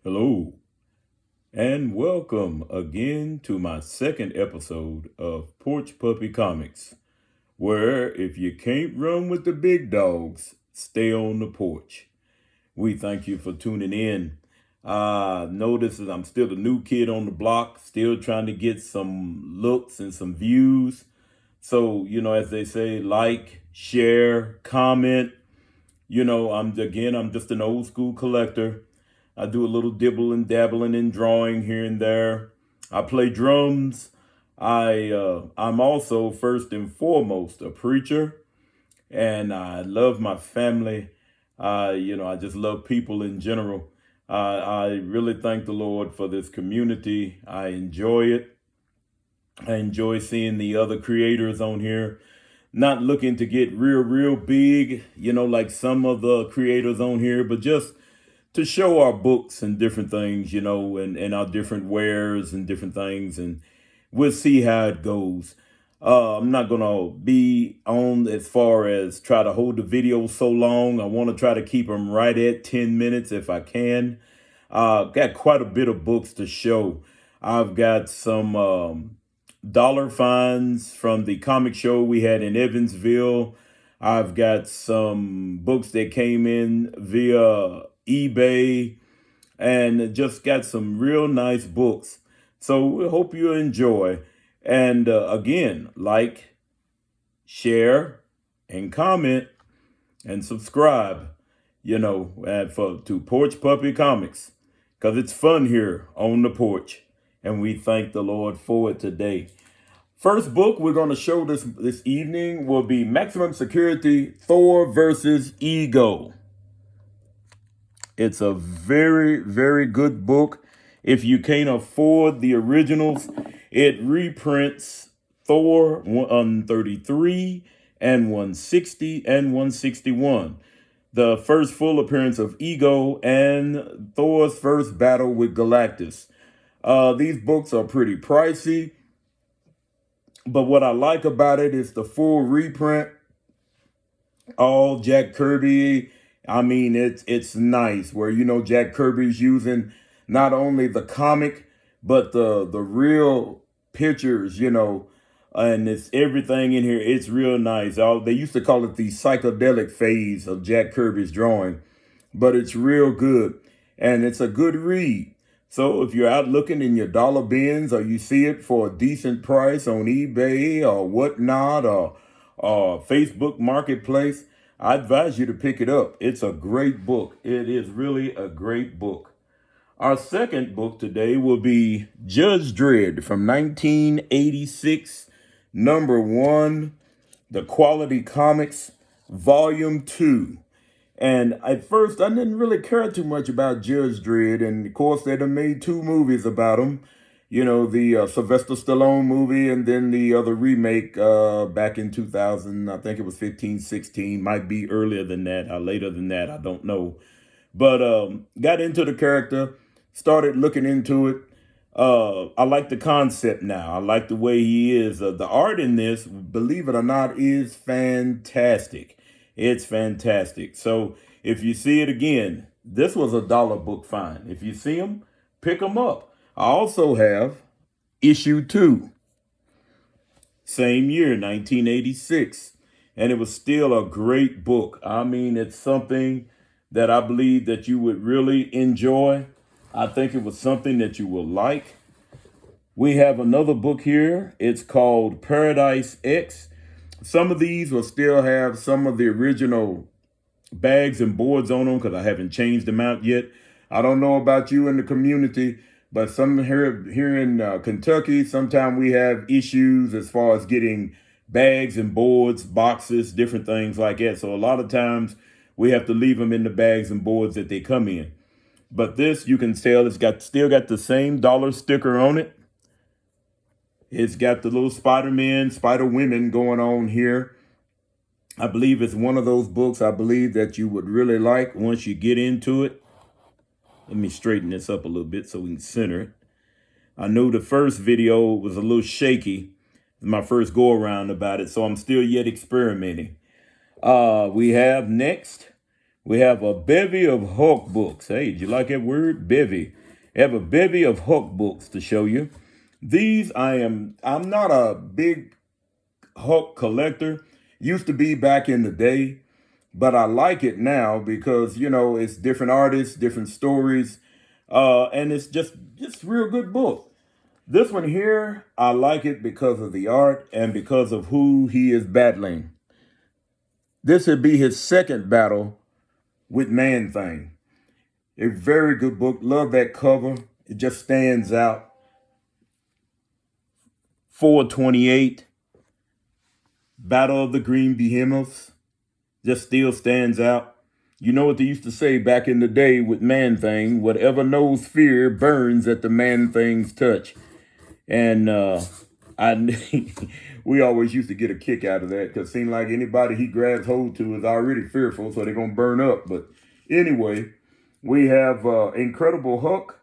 Hello, and welcome again to my second episode of Porch Puppy Comics, where if you can't run with the big dogs, stay on the porch. We thank you for tuning in. Notice that I'm still the new kid on the block, still trying to get some looks and some views. So, as they say, like, share, comment. I'm just an old school collector. I do a little dibble and dabbling in drawing here and there. I play drums. I'm also first and foremost a preacher, and I love my family. I just love people in general. I really thank the Lord for this community. I enjoy it. I enjoy seeing the other creators on here. Not looking to get real big, like some of the creators on here, but just to show our books and different things, and our different wares and different things, and we'll see how it goes. I'm not gonna be on as far as try to hold the video so long. I want to try to keep them right at 10 minutes if I can. Got quite a bit of books to show. I've got some dollar finds from the comic show we had in Evansville. I've got some books that came in via eBay and just got some real nice books. So we hope you enjoy. And again, like, share, and comment and subscribe, to Porch Puppy Comics, because it's fun here on the porch. And we thank the Lord for it today. First book we're going to show this evening will be Maximum Security Thor versus Ego. It's a very good book. If you can't afford the originals, it reprints Thor 133 and 160 and 161. The first full appearance of Ego and Thor's first battle with Galactus. These books are pretty pricey, but what I like about it is the full reprint, all Jack Kirby. I mean, it's nice where, Jack Kirby's using not only the comic, but the real pictures, and it's everything in here. It's real nice. They used to call it the psychedelic phase of Jack Kirby's drawing, but it's real good and it's a good read. So if you're out looking in your dollar bins or you see it for a decent price on eBay or whatnot or Facebook Marketplace, I advise you to pick it up. It's a great book. It is really a great book. Our second book today will be Judge Dredd from 1986, number 1, The Quality Comics, Volume 2. And at first, I didn't really care too much about Judge Dredd. And of course, they done made 2 movies about him. The Sylvester Stallone movie and then the other remake back in 2000. I think it was 15, 16. Might be earlier than that or later than that. I don't know. But got into the character, started looking into it. I like the concept now. I like the way he is. The art in this, believe it or not, is fantastic. It's fantastic. So if you see it again, this was a dollar book find. If you see them, pick them up. I also have issue 2, same year, 1986. And it was still a great book. I mean, it's something that I believe that you would really enjoy. I think it was something that you will like. We have another book here. It's called Paradise X. Some of these will still have some of the original bags and boards on them because I haven't changed them out yet. I don't know about you in the community, but some here in Kentucky, sometimes we have issues as far as getting bags and boards, boxes, different things like that. So a lot of times we have to leave them in the bags and boards that they come in. But this, you can tell, it's still got the same dollar sticker on it. It's got the little Spider-Man, Spider-Women going on here. I believe it's one of those books I believe that you would really like once you get into it. Let me straighten this up a little bit so we can center it. I know the first video was a little shaky. It's my first go around about it, so I'm still yet experimenting. We have next We have a bevy of Hulk books. Hey, did you like that word? Bevy. I have a bevy of Hulk books to show you. These I'm not a big Hulk collector. Used to be back in the day, but I like it now because it's different artists, different stories, and it's just real good book. This one here, I like it because of the art and because of who he is battling. This would be his second battle with Man Thing. A very good book. Love that cover. It just stands out. 428. Battle of the Green Behemoths. Just still stands out. You know what they used to say back in the day with Man Thing? Whatever knows fear burns at the Man Thing's touch. And we always used to get a kick out of that because it seemed like anybody he grabs hold to is already fearful, so they're going to burn up. But anyway, we have Incredible Hulk.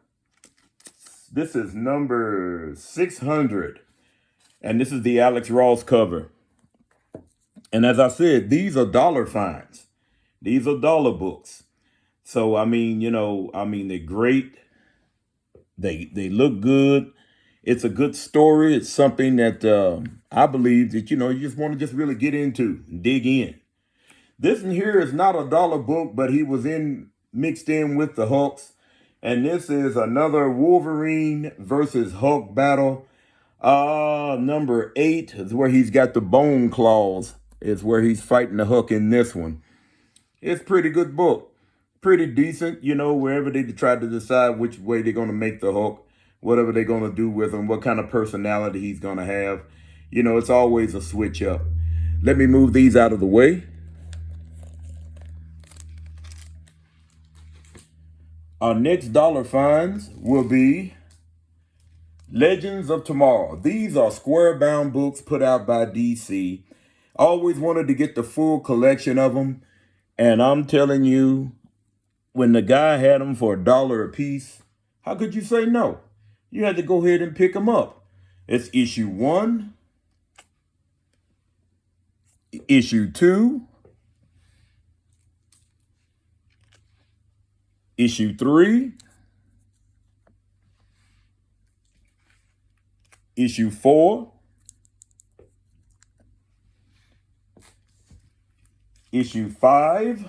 This is number 600. And this is the Alex Ross cover. And as I said, these are dollar finds. These are dollar books. So, they're great. They look good. It's a good story. It's something that I believe that, you just want to just really get into, dig in. This one here is not a dollar book, but he was mixed in with the Hulks. And this is another Wolverine versus Hulk battle. Number 8 is where he's got the bone claws. Is where he's fighting the Hulk in this one. It's a pretty good book. Pretty decent, wherever they try to decide which way they're going to make the Hulk, whatever they're going to do with him, what kind of personality he's going to have. It's always a switch up. Let me move these out of the way. Our next dollar finds will be Legends of Tomorrow. These are square bound books put out by DC. Always wanted to get the full collection of them. And I'm telling you, when the guy had them for $1 a piece, how could you say no? You had to go ahead and pick them up. It's issue 1, issue 2, issue 3, issue 4, issue 5,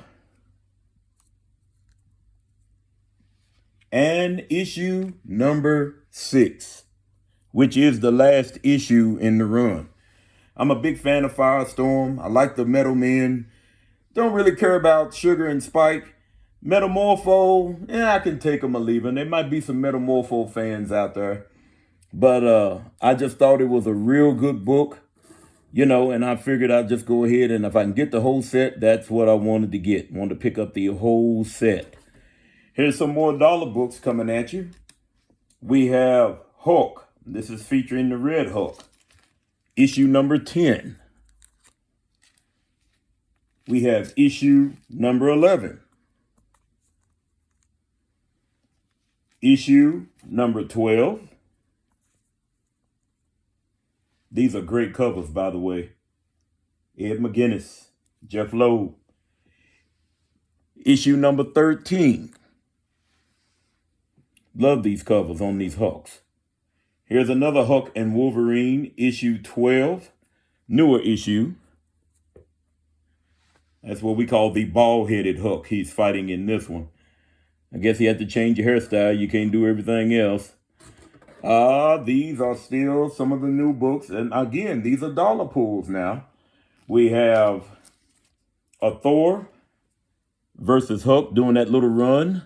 and issue number 6, which is the last issue in the run. I'm a big fan of Firestorm. I like the Metal Men. Don't really care about Sugar and Spike. Metamorpho, I can take them or leave them. There might be some Metamorpho fans out there. But I just thought it was a real good book. And I figured I'd just go ahead and if I can get the whole set, that's what I wanted to get. Wanted to pick up the whole set. Here's some more dollar books coming at you. We have Hulk. This is featuring the Red Hulk. Issue number 10. We have issue number 11. Issue number 12. These are great covers, by the way. Ed McGuinness, Jeff Loeb. Issue number 13. Love these covers on these Hulks. Here's another Hulk and Wolverine, issue 12. Newer issue. That's what we call the bald-headed Hulk. He's fighting in this one. I guess he had to change your hairstyle. You can't do everything else. These are still some of the new books. And again, these are dollar pools now. We have a Thor versus Hulk doing that little run.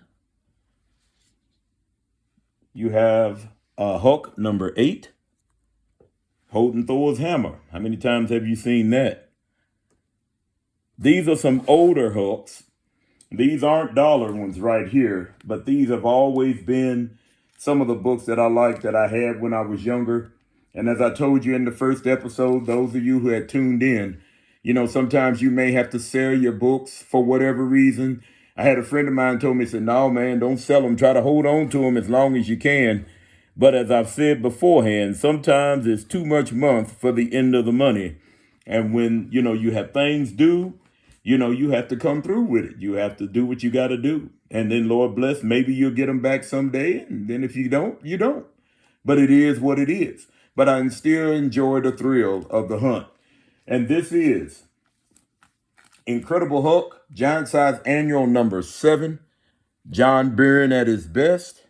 You have Hulk number 8 holding Thor's hammer. How many times have you seen that? These are some older Hulks. These aren't dollar ones right here, but these have always been some of the books that I liked that I had when I was younger. And as I told you in the first episode, those of you who had tuned in, sometimes you may have to sell your books for whatever reason. I had a friend of mine told me, said, no, man, don't sell them. Try to hold on to them as long as you can. But as I've said beforehand, sometimes it's too much month for the end of the money. And when, you have things due, you know, you have to come through with it. You have to do what you got to do. And then, Lord bless, maybe you'll get them back someday. And then if you don't, you don't. But it is what it is. But I still enjoy the thrill of the hunt. And this is Incredible Hulk, Giant Size Annual number 7. John Byrne at his best.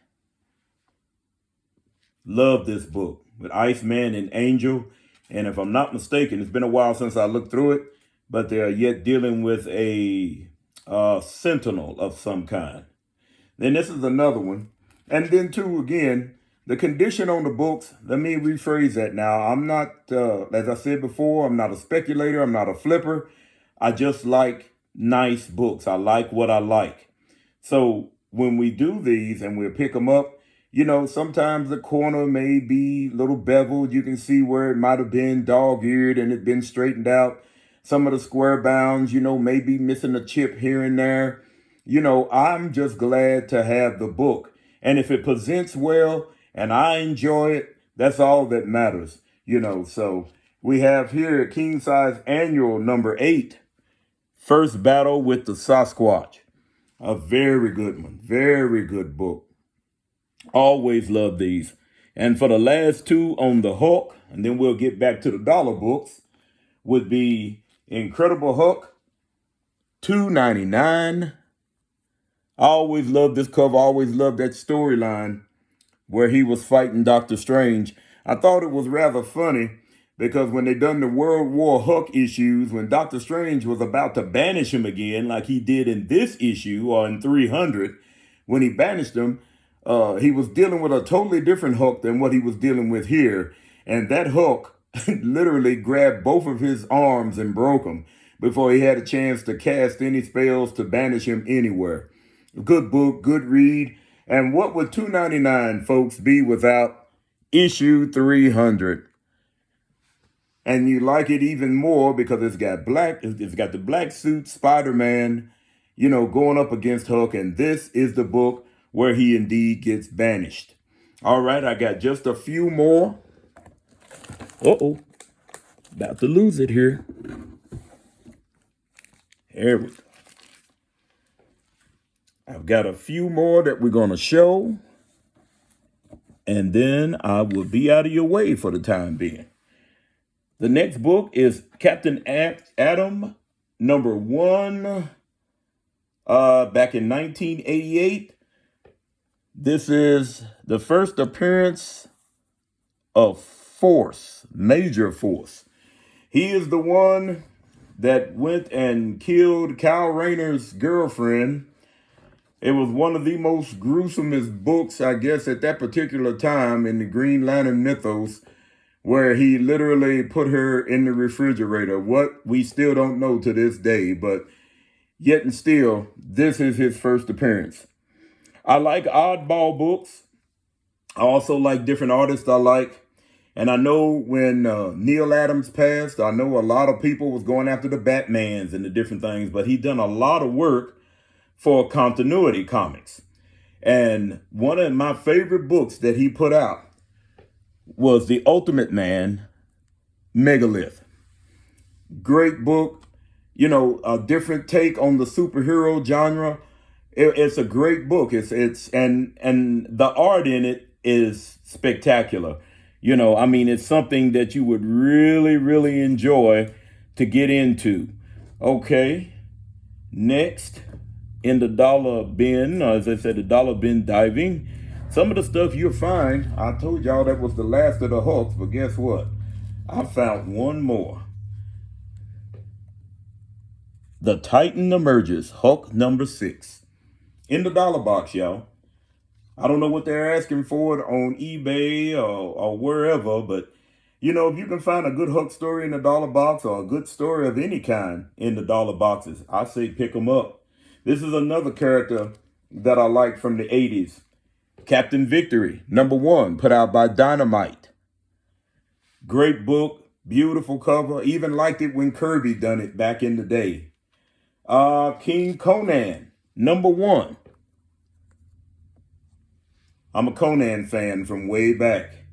Love this book with Iceman and Angel. And if I'm not mistaken, it's been a while since I looked through it, but they are yet dealing with a sentinel of some kind. Then this is another one. And then too, again, the condition on the books, let me rephrase that now. I'm not, as I said before, I'm not a speculator. I'm not a flipper. I just like nice books. I like what I like. So when we do these and we'll pick them up, you know, sometimes the corner may be a little beveled. You can see where it might have been dog-eared and it been straightened out. Some of the square bounds, you know, may be missing a chip here and there. You know, I'm just glad to have the book. And if it presents well and I enjoy it, that's all that matters. You know, so we have here King Size Annual number 8, First Battle with the Sasquatch. A very good one. Very good book. Always love these. And for the last two on the Hulk, and then we'll get back to the dollar books, would be Incredible Hulk, $2.99. I always loved this cover. Always loved that storyline where he was fighting Doctor Strange. I thought it was rather funny because when they done the World War Hulk issues, when Doctor Strange was about to banish him again, like he did in this issue or in 300, when he banished him, he was dealing with a totally different Hulk than what he was dealing with here. And that Hulk literally grabbed both of his arms and broke them before he had a chance to cast any spells to banish him anywhere. Good book, good read. And what would $2.99, folks, be without issue 300? And you like it even more because it's got the black suit Spider-Man, you know, going up against Hulk. And this is the book where he indeed gets banished. All right, I got just a few more. Uh-oh, about to lose it here. Here we go. I've got a few more that we're going to show. And then I will be out of your way for the time being. The next book is Captain Atom number 1, back in 1988. This is the first appearance of Force, Major Force. He is the one that went and killed Kyle Rayner's girlfriend. It was one of the most gruesomest books, I guess, at that particular time in the Green Lantern mythos, where he literally put her in the refrigerator. What we still don't know to this day, but yet and still, this is his first appearance. I like oddball books. I also like different artists I like. And I know when Neil Adams passed, I know a lot of people was going after the Batmans and the different things, but he done a lot of work for Continuity Comics. And one of my favorite books that he put out was The Ultimate Man, Megalith. Great book, you know, a different take on the superhero genre. It's a great book. And the art in it is spectacular. You know, I mean, it's something that you would really, really enjoy to get into. Okay, next in the dollar bin, as I said, the dollar bin diving. Some of the stuff you'll find, I told y'all that was the last of the Hulks, but guess what? I found one more. The Titan Emerges, Hulk number 6. In the dollar box, y'all. I don't know what they're asking for it on eBay or wherever, but, you know, if you can find a good Hulk story in the dollar box or a good story of any kind in the dollar boxes, I say pick them up. This is another character that I like from the 80s. Captain Victory, number 1, put out by Dynamite. Great book, beautiful cover. Even liked it when Kirby done it back in the day. King Conan, number 1. I'm a Conan fan from way back.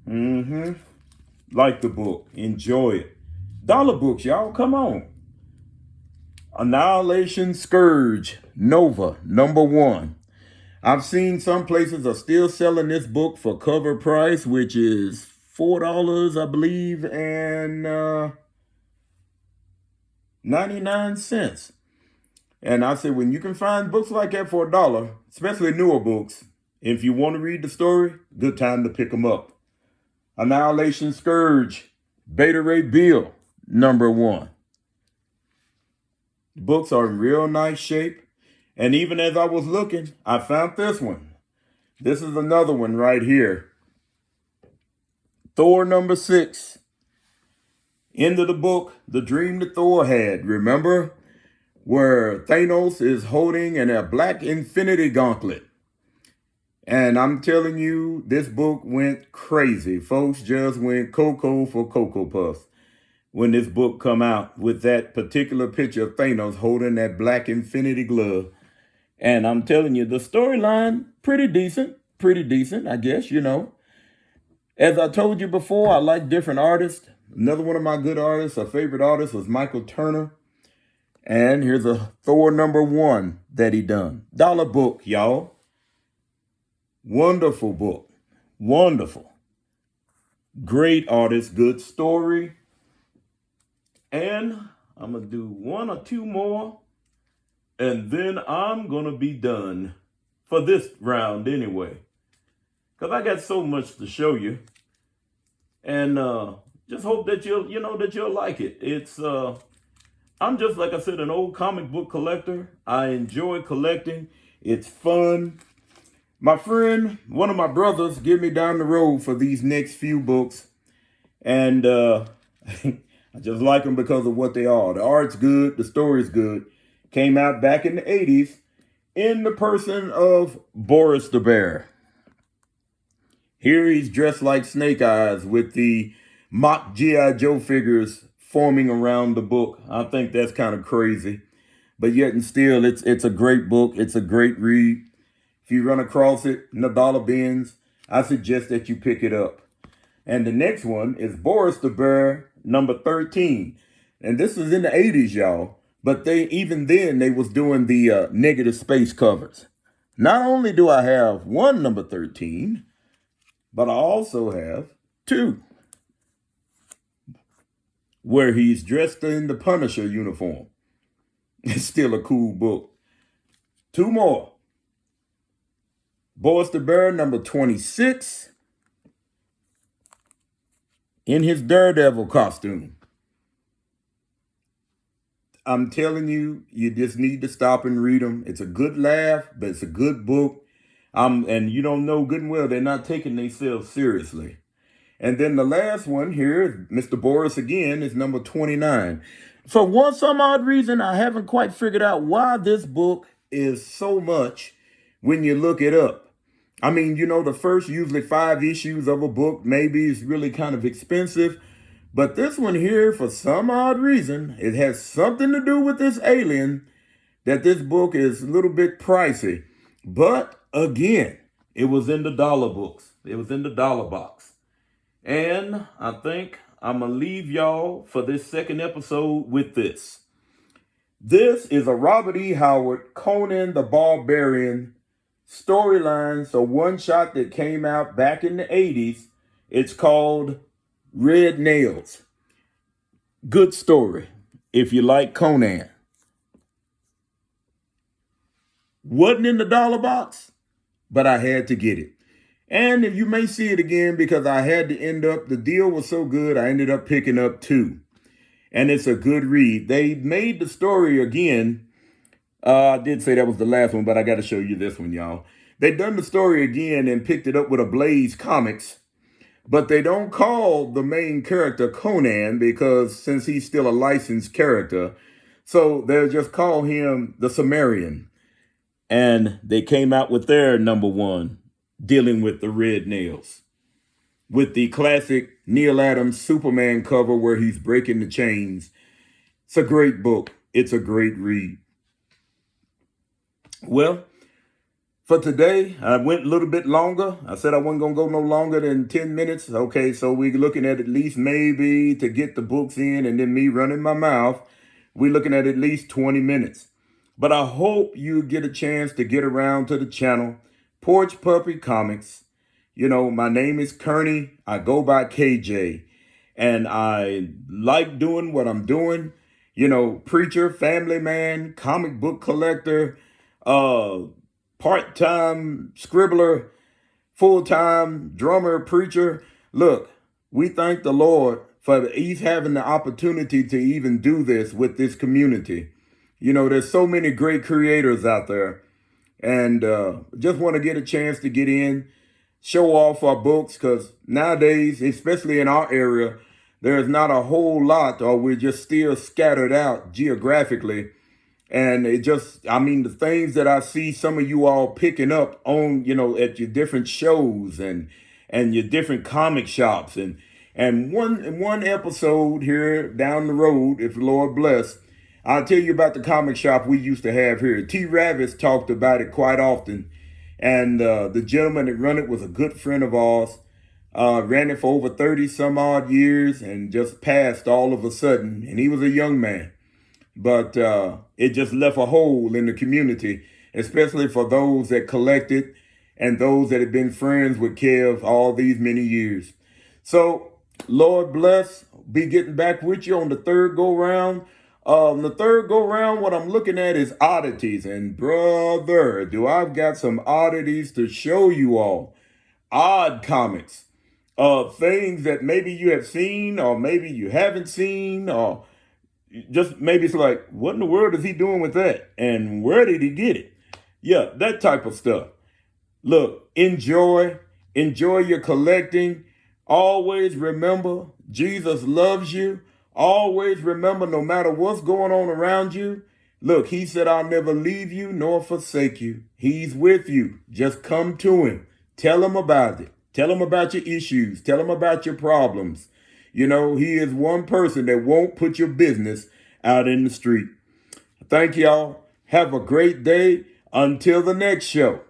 Like the book. Enjoy it. Dollar books, y'all. Come on. Annihilation Scourge, Nova, #1. I've seen some places are still selling this book for cover price, which is $4, I believe, and 99¢. And I said, when you can find books like that for $1, especially newer books, if you want to read the story, good time to pick them up. Annihilation Scourge, Beta Ray Bill, #1. The books are in real nice shape. And even as I was looking, I found this one. This is another one right here. Thor #6. End of the book, the dream that Thor had. Remember? Where Thanos is holding a black infinity gauntlet. And I'm telling you, this book went crazy. Folks just went cocoa for Cocoa Puffs when this book come out with that particular picture of Thanos holding that black infinity glove. And I'm telling you, the storyline, pretty decent, I guess, you know. As I told you before, I like different artists. Another one of my good artists, a favorite artist, was Michael Turner. And here's a Thor #1 that he done. $1 book, y'all. Wonderful book. Wonderful. Great artist, good story. And I'm going to do one or two more. And then I'm going to be done for this round anyway. Because I got so much to show you. And just hope that you'll like it. It's I'm just, like I said, an old comic book collector. I enjoy collecting. It's fun. My friend, one of my brothers, gave me down the road for these next few books. And I just like them because of what they are. The art's good. The story's good. Came out back in the 80s in the person of Boris the Bear. Here he's dressed like Snake Eyes with the mock G.I. Joe figures forming around the book. I think that's kind of crazy. But yet and still, it's a great book. It's a great read. If you run across it in the dollar bins, I suggest that you pick it up. And the next one is Boris the Bear, #13. And this was in the 80s, y'all. But even then, they was doing the negative space covers. Not only do I have one #13, but I also have two, where he's dressed in the Punisher uniform. It's still a cool book. Two more. Boris the Bear, #26, in his Daredevil costume. I'm telling you, you just need to stop and read them. It's a good laugh, but it's a good book. And you don't know good and well, they're not taking themselves seriously. And then the last one here, Mr. Boris again, is #29. For some odd reason, I haven't quite figured out why this book is so much when you look it up. I mean, you know, the first usually 5 issues of a book maybe is really kind of expensive. But this one here, for some odd reason, it has something to do with this alien, that this book is a little bit pricey. But again, it was in the dollar books. It was in the dollar box. And I think I'm going to leave y'all for this second episode with this. This is a Robert E. Howard, Conan the Barbarian storyline. So one shot that came out back in the 80s. It's called Red Nails. Good story if you like Conan. Wasn't in the dollar box, but I had to get it. And you may see it again because I had to the deal was so good, I ended up picking up 2. And it's a good read. They made the story again. I did say that was the last one, but I got to show you this one, y'all. They done the story again and picked it up with a Blaze Comics. But they don't call the main character Conan because since he's still a licensed character, so they'll just call him the Sumerian. And they came out with their #1, dealing with the red nails, with the classic Neil Adams Superman cover where he's breaking the chains. It's a great book. It's a great read. Well, for today, I went a little bit longer. I said I wasn't going to go no longer than 10 minutes. Okay, so we're looking at least maybe to get the books in and then me running my mouth, We're looking at least 20 minutes. But I hope you get a chance to get around to the channel, Porch Puppy Comics. You know, my name is Kearney. I go by KJ. And I like doing what I'm doing. You know, preacher, family man, comic book collector, part-time scribbler, full-time drummer, preacher. Look, we thank the Lord for He's having the opportunity to even do this with this community. You know, there's so many great creators out there. And just want to get a chance to get in, show off our books, because nowadays, especially in our area, there's not a whole lot, or we're just still scattered out geographically. And it just, I mean, the things that I see some of you all picking up on, you know, at your different shows and your different comic shops. And one episode here down the road, if the Lord bless, I'll tell you about the comic shop we used to have here. T. Ravis talked about it quite often. And the gentleman that run it was a good friend of ours. Ran it for over 30 some odd years and just passed all of a sudden. And he was a young man. But it just left a hole in the community, especially for those that collected and those that have been friends with Kev all these many years. So, Lord bless, be getting back with you on the third go-round. The third go-round, what I'm looking at is oddities. And brother, do I've got some oddities to show you all. Odd comics. Things that maybe you have seen or maybe you haven't seen, or just maybe it's like, what in the world is he doing with that? And where did he get it? Yeah, that type of stuff. Look, enjoy your collecting. Always remember, Jesus loves you. Always remember, no matter what's going on around you, look, he said, I'll never leave you nor forsake you. He's with you. Just come to him. Tell him about it. Tell him about your issues. Tell him about your problems. You know, he is one person that won't put your business out in the street. Thank y'all. Have a great day. Until the next show.